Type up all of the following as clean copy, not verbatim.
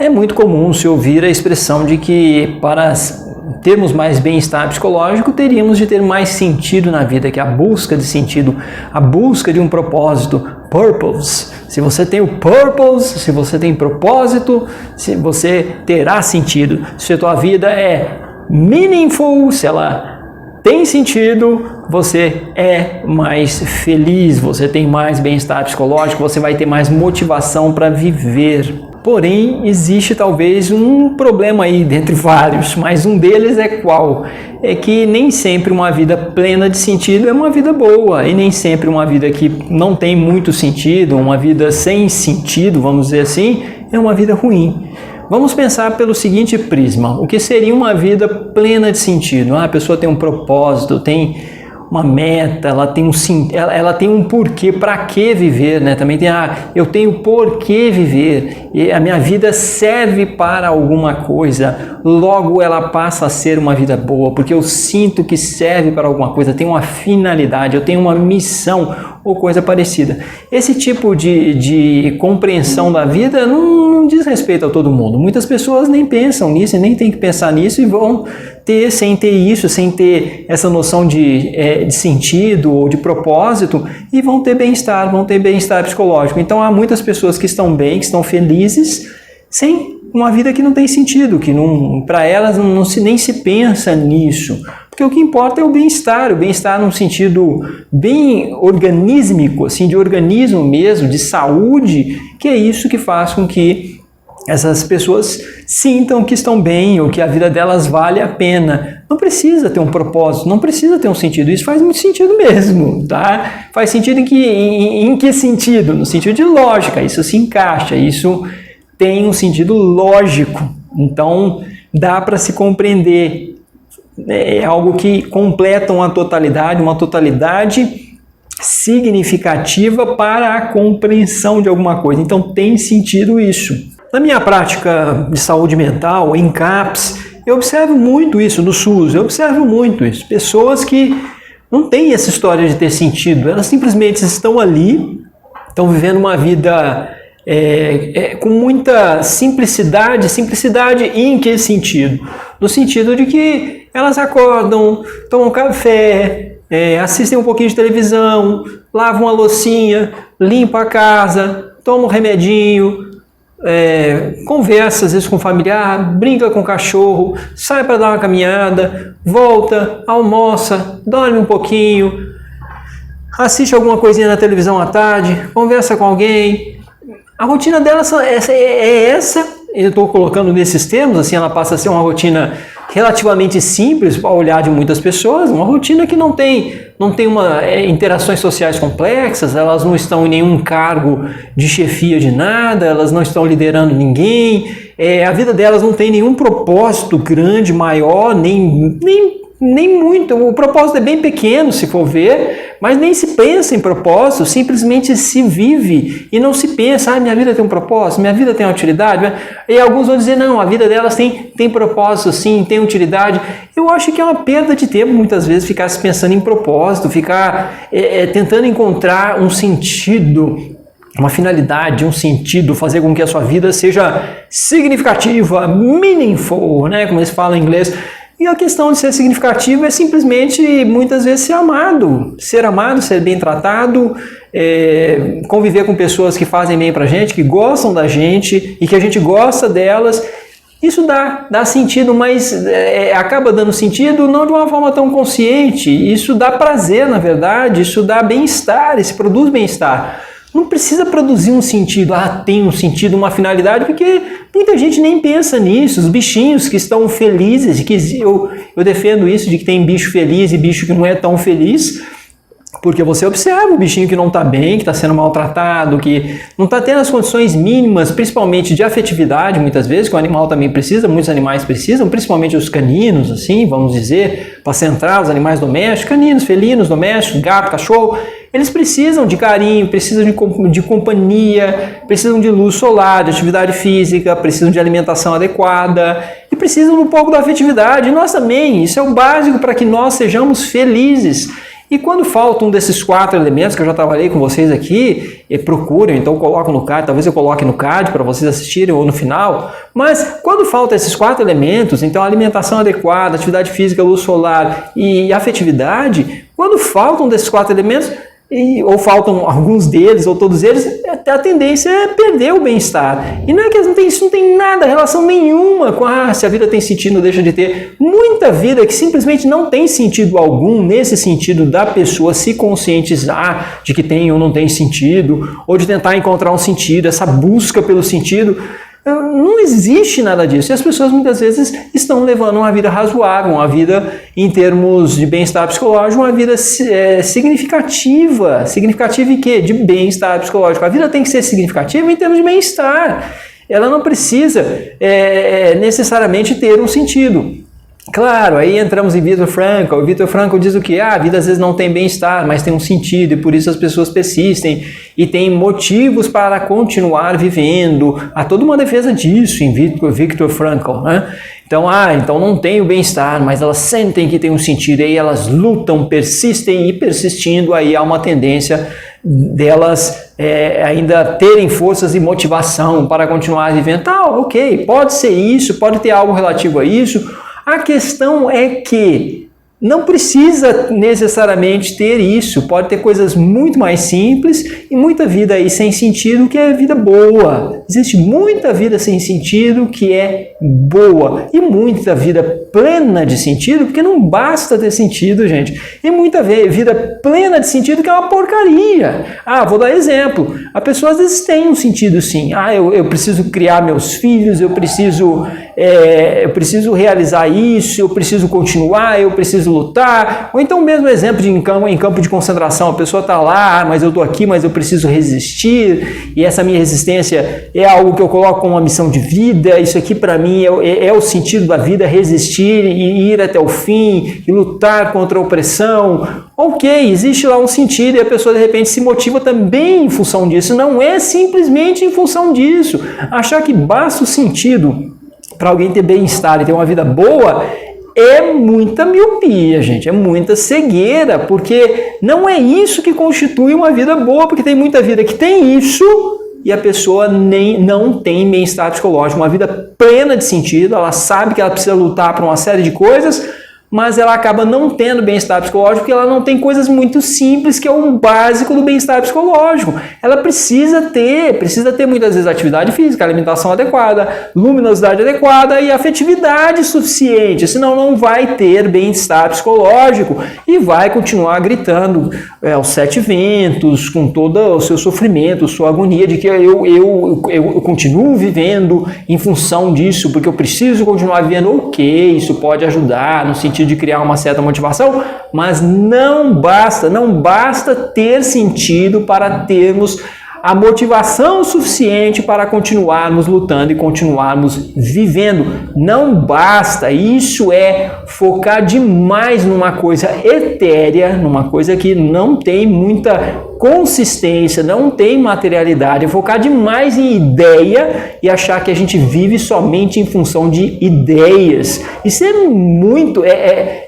É muito comum se ouvir a expressão de que para termos mais bem-estar psicológico, teríamos de ter mais sentido na vida, que é a busca de sentido, a busca de um propósito, purpose. Se você tem o purpose, se você tem propósito, se você terá sentido. Se a tua vida é meaningful, se ela tem sentido, você é mais feliz, você tem mais bem-estar psicológico, você vai ter mais motivação para viver. Porém, existe talvez um problema aí dentre vários, mas um deles é qual? É que nem sempre uma vida plena de sentido é uma vida boa, e nem sempre uma vida que não tem muito sentido, uma vida sem sentido, vamos dizer assim, é uma vida ruim. Vamos pensar pelo seguinte prisma: o que seria uma vida plena de sentido? A pessoa tem um propósito, tem uma meta, ela tem um porquê, para que viver, né? Também tem eu tenho por que viver, e a minha vida serve para alguma coisa, logo ela passa a ser uma vida boa, porque eu sinto que serve para alguma coisa, tem uma finalidade, eu tenho uma missão ou coisa parecida. Esse tipo de compreensão da vida não diz respeito a todo mundo. Muitas pessoas nem pensam nisso, nem tem que pensar nisso e vão ter, sem ter isso, sem ter essa noção de sentido ou de propósito, e vão ter bem-estar psicológico. Então há muitas pessoas que estão bem, que estão felizes, sem uma vida que não tem sentido, que para elas nem se pensa nisso. Porque o que importa é o bem-estar num sentido bem organísmico, assim, de organismo mesmo, de saúde, que é isso que faz com que essas pessoas sintam que estão bem ou que a vida delas vale a pena. Não precisa ter um propósito, não precisa ter um sentido. Isso faz muito sentido mesmo, tá? Faz sentido em que sentido? No sentido de lógica, isso se encaixa, isso tem um sentido lógico. Então, dá para se compreender. É algo que completa uma totalidade significativa para a compreensão de alguma coisa. Então tem sentido isso. Na minha prática de saúde mental, em CAPS, eu observo muito isso, no SUS, eu observo muito isso. Pessoas que não têm essa história de ter sentido, elas simplesmente estão ali, estão vivendo uma vida com muita simplicidade em que sentido? No sentido de que elas acordam, tomam café, assistem um pouquinho de televisão, lavam a loucinha, limpam a casa, tomam um remedinho, conversa às vezes com o familiar, brinca com o cachorro, sai para dar uma caminhada, volta, almoça, dorme um pouquinho, assiste alguma coisinha na televisão à tarde, conversa com alguém. A rotina dela é essa, eu estou colocando nesses termos, assim, ela passa a ser uma rotina relativamente simples ao olhar de muitas pessoas, uma rotina que não tem interações sociais complexas, elas não estão em nenhum cargo de chefia de nada, elas não estão liderando ninguém, a vida delas não tem nenhum propósito grande, maior, nem muito, o propósito é bem pequeno se for ver, mas nem se pensa em propósito, simplesmente se vive e não se pensa, minha vida tem um propósito, minha vida tem utilidade, e alguns vão dizer, não, a vida delas tem propósito sim, tem utilidade. Eu acho que é uma perda de tempo muitas vezes ficar se pensando em propósito, ficar tentando encontrar um sentido, uma finalidade, um sentido, fazer com que a sua vida seja significativa, meaningful, né, como eles falam em inglês. E a questão de ser significativo é simplesmente, muitas vezes, ser amado, ser bem tratado, conviver com pessoas que fazem bem pra gente, que gostam da gente e que a gente gosta delas. Isso dá sentido, mas acaba dando sentido não de uma forma tão consciente. Isso dá prazer, na verdade, isso dá bem-estar, isso produz bem-estar. Não precisa produzir um sentido, tem um sentido, uma finalidade, porque muita gente nem pensa nisso. Os bichinhos que estão felizes, que eu defendo isso, de que tem bicho feliz e bicho que não é tão feliz, porque você observa o bichinho que não está bem, que está sendo maltratado, que não está tendo as condições mínimas, principalmente de afetividade, muitas vezes, que o animal também precisa, muitos animais precisam, principalmente os caninos, assim, vamos dizer, para centrar os animais domésticos, caninos, felinos, domésticos, gato, cachorro. Eles precisam de carinho, precisam de companhia, precisam de luz solar, de atividade física, precisam de alimentação adequada e precisam um pouco da afetividade. E nós também, isso é o básico para que nós sejamos felizes. E quando falta um desses 4 elementos que eu já trabalhei com vocês aqui, procurem, então coloco no card, talvez eu coloque no card para vocês assistirem ou no final, mas quando falta esses 4 elementos, então alimentação adequada, atividade física, luz solar e afetividade, quando faltam desses 4 elementos, ou faltam alguns deles, ou todos eles, a tendência é perder o bem-estar. E não é que isso não tem nada, relação nenhuma com se a vida tem sentido ou deixa de ter. Muita vida que simplesmente não tem sentido algum, nesse sentido da pessoa se conscientizar de que tem ou não tem sentido, ou de tentar encontrar um sentido, essa busca pelo sentido. Não existe nada disso. E as pessoas muitas vezes estão levando uma vida razoável, uma vida em termos de bem-estar psicológico, uma vida significativa. Significativa em quê? De bem-estar psicológico. A vida tem que ser significativa em termos de bem-estar. Ela não precisa necessariamente ter um sentido. Claro, aí entramos em Viktor Frankl. O Viktor Frankl diz o que? A vida às vezes não tem bem-estar, mas tem um sentido e por isso as pessoas persistem e têm motivos para continuar vivendo. Há toda uma defesa disso em Viktor Frankl, né? Então não tem o bem-estar, mas elas sentem que tem um sentido e aí elas lutam, persistem e persistindo, aí há uma tendência delas ainda terem forças e motivação para continuar vivendo. Ok, pode ser isso, pode ter algo relativo a isso. A questão é que não precisa necessariamente ter isso, pode ter coisas muito mais simples e muita vida aí sem sentido que é vida boa. Existe muita vida sem sentido que é boa e muita vida plena de sentido, porque não basta ter sentido, gente. E muita vida plena de sentido que é uma porcaria. Vou dar exemplo. A pessoa às vezes tem um sentido sim. Eu preciso criar meus filhos, eu preciso realizar isso, eu preciso continuar, eu preciso lutar. Ou então mesmo exemplo em campo de concentração, a pessoa está lá, mas eu estou aqui, mas eu preciso resistir, e essa minha resistência é algo que eu coloco como uma missão de vida. Isso aqui para mim é o sentido da vida, resistir e ir até o fim, e lutar contra a opressão. Ok, existe lá um sentido e a pessoa de repente se motiva também em função disso. Não é simplesmente em função disso. Achar que basta o sentido para alguém ter bem-estar e ter uma vida boa é muita miopia, gente, é muita cegueira, porque não é isso que constitui uma vida boa, porque tem muita vida que tem isso e a pessoa não tem bem-estar psicológico, uma vida plena de sentido, ela sabe que ela precisa lutar por uma série de coisas, mas ela acaba não tendo bem-estar psicológico porque ela não tem coisas muito simples, que é o básico do bem-estar psicológico. Ela precisa ter muitas vezes atividade física, alimentação adequada, luminosidade adequada e afetividade suficiente, senão não vai ter bem-estar psicológico e vai continuar gritando aos 7 ventos, com todo o seu sofrimento, sua agonia de que eu continuo vivendo em função disso, porque eu preciso continuar vivendo. Ok, isso pode ajudar no sentido de criar uma certa motivação, mas não basta ter sentido para termos a motivação suficiente para continuarmos lutando e continuarmos vivendo. Não basta, isso é focar demais numa coisa etérea, numa coisa que não tem muita consistência, não tem materialidade, é focar demais em ideia e achar que a gente vive somente em função de ideias. Isso é muito,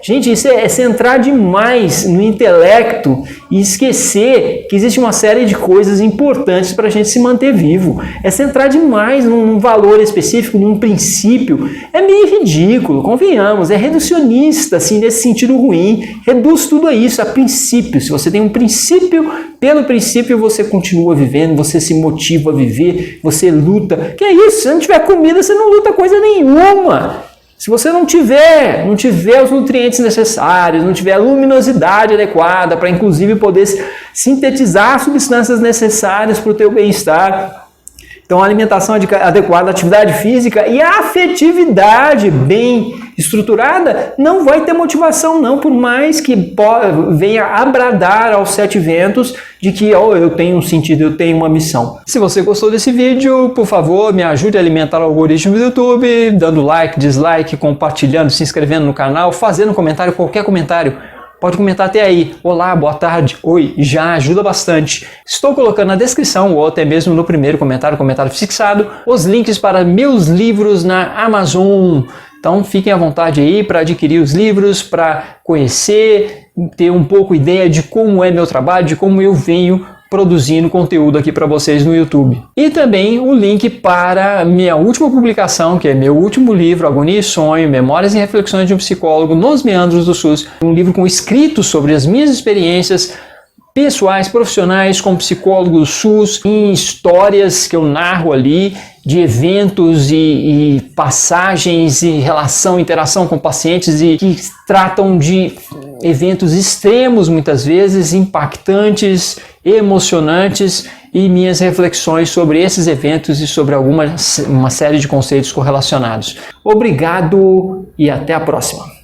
gente, isso é centrar demais no intelecto e esquecer que existe uma série de coisas importantes para a gente se manter vivo. É centrar demais num valor específico, num princípio. É meio ridículo, convenhamos, é reducionista, assim, nesse sentido ruim. Reduz tudo a isso, a princípio. Se você tem um princípio, pelo princípio você continua vivendo, você se motiva a viver, você luta. Que é isso? Se não tiver comida, você não luta coisa nenhuma. Se você não tiver os nutrientes necessários, não tiver a luminosidade adequada para inclusive poder sintetizar substâncias necessárias para o teu bem-estar, então a alimentação adequada, a atividade física e a afetividade bem estruturada, não vai ter motivação não, por mais que venha abradar aos 7 ventos de que eu tenho um sentido, eu tenho uma missão. Se você gostou desse vídeo, por favor, me ajude a alimentar o algoritmo do YouTube, dando like, dislike, compartilhando, se inscrevendo no canal, fazendo comentário, qualquer comentário. Pode comentar até aí, olá, boa tarde, oi, já ajuda bastante. Estou colocando na descrição ou até mesmo no primeiro comentário fixado, os links para meus livros na Amazon. Então fiquem à vontade aí para adquirir os livros, para conhecer, ter um pouco ideia de como é meu trabalho, de como eu venho produzindo conteúdo aqui para vocês no YouTube. E também o link para minha última publicação, que é meu último livro, Agonia e Sonho, Memórias e Reflexões de um Psicólogo nos Meandros do SUS, um livro com escritos sobre as minhas experiências pessoais, profissionais, como psicólogo do SUS, em histórias que eu narro ali, de eventos e passagens e relação, interação com pacientes e que tratam de eventos extremos, muitas vezes, impactantes, emocionantes, e minhas reflexões sobre esses eventos e sobre uma série de conceitos correlacionados. Obrigado e até a próxima!